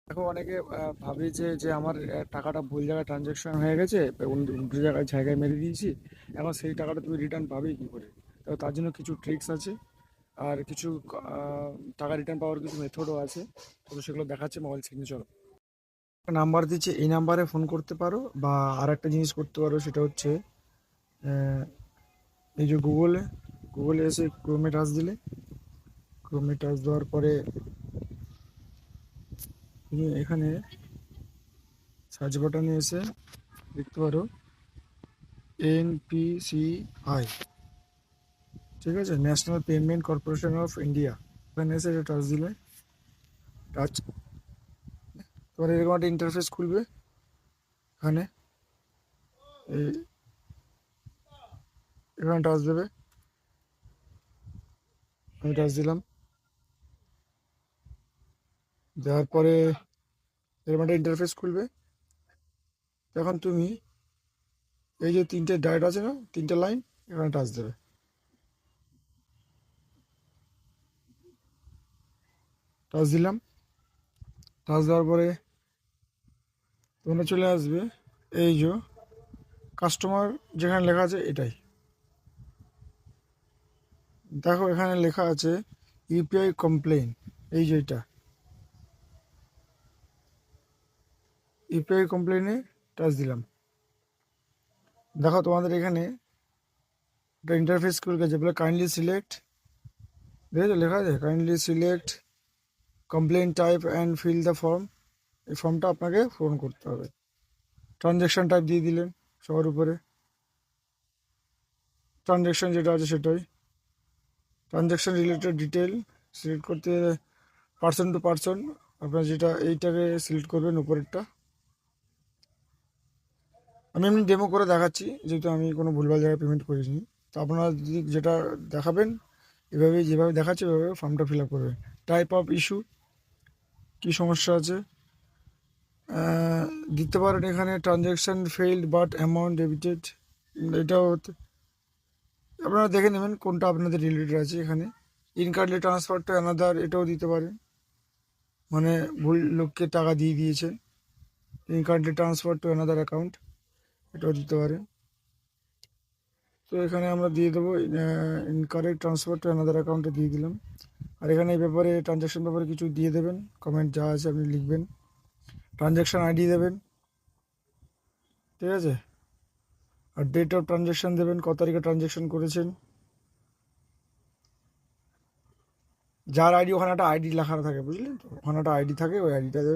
দেখো অনেকে ভাবে যে আমার টাকাটা ভুল জায়গায় ট্রানজ্যাকশন হয়ে গেছে, উল্টো জায়গায় জায়গায় মেরে দিয়েছি। এখন সেই টাকাটা তুমি রিটার্ন পাবে কি করে? তো তার জন্য কিছু ট্রিক্স আছে, আর কিছু আহ, টাকা রিটার্ন পাওয়ার কিছু মেথডও আছে। তো সেগুলো দেখাচ্ছে মোবাইল স্ক্রিনে। চলো, একটা নাম্বার দিচ্ছে, এই নাম্বারে ফোন করতে পারো, বা আর একটা জিনিস করতে পারো, সেটা হচ্ছে আহ, এই যে গুগলে এসে ক্রোমে টাচ দিলে, ক্রোমে টাচ দেওয়ার পরে তুমি এখানে সার্চ বাটনে এসে লিখতে পারো এনপিসিআই। ঠিক আছে, national payment corporation of India. এখানে এসে এটা টাচ দিলে, টাচ, তোমার এরকম একটা ইন্টারফেস খুলবে। এখানে এই এখানে টাচ দেবে, আমি টাচ দিলাম। দেওয়ার পরে এরকম একটা ইন্টারফেস খুলবে। তখন তুমি এই যে তিনটে ডায়েট আছে না, তিনটে লাইন, এখানে টাচ দেবে। টাচ দিলাম। টাচ দেওয়ার পরে তোমরা চলে আসবে এই যে কাস্টমার, যেখানে লেখা আছে এটাই। দেখো এখানে লেখা আছে ইউপিআই কমপ্লেন, এই যে এটা ইউপিআই কমপ্লেনে টাচ দিলাম। দেখো তোমাদের এখানে একটা ইন্টারফেস খুলে গেছে, বলে কাইন্ডলি সিলেক্ট, দেখেছো লেখা আছে kindly select complain type and fill the form. এই ফর্মটা আপনাকে পূরণ করতে হবে। ট্রানজ্যাকশন টাইপ দিয়ে দিলেন সবার উপরে, ট্রানজ্যাকশন যেটা আছে সেটাই। ট্রানজ্যাকশন রিলেটেড ডিটেল সিলেক্ট করতে, পার্সন টু পার্সন, আপনার যেটা এইটাকে সিলেক্ট করবেন উপরেরটা। আমি এমনি ডেমো করে দেখাচ্ছি, যেহেতু আমি কোনো ভুলভাল জায়গায় পেমেন্ট করিনি। তো আপনারা যদি যেটা দেখাবেন, এভাবে যেভাবে দেখাচ্ছে এভাবে ফর্মটা ফিল আপ করবেন। টাইপ অফ ইস্যু, কী সমস্যা আছে আহ, দিতে পারেন এখানে। Transaction failed but amount debited, এটাও আপনারা দেখে নেবেন কোনটা আপনাদের রিলেটেড আছে। এখানে ইনকার্ডলি ট্রান্সফার টু অ্যানাদার, এটাও দিতে পারেন, মানে ভুল লোককে টাকা দিয়ে দিয়েছেন। ইনকার্ডলি ট্রান্সফার টু অ্যানাদার অ্যাকাউন্ট, এটাও দিতে পারেন। তো এখানে আমরা দিয়ে দেবো ইনকারেক্ট ট্রান্সফার টু অ্যানাদার অ্যাকাউন্টে দিয়ে দিলাম। আর এখানে এই ব্যাপারে ট্রানজ্যাকশন ব্যাপারে কিছু দিয়ে দেবেন, কমেন্ট যা আছে আপনি লিখবেন। ট্রানজ্যাকশন আইডি দেবেন, ঠিক আছে। আর ডেট অফ ট্রানজ্যাকশন দেবেন, কত তারিখে ট্রানজ্যাকশন করেছেন। যার আইডি, ওখানে একটা আইডি লেখা থাকে, বুঝলেন তো, ওখানে একটা আইডি থাকে, ওই আইডিটা দেবেন।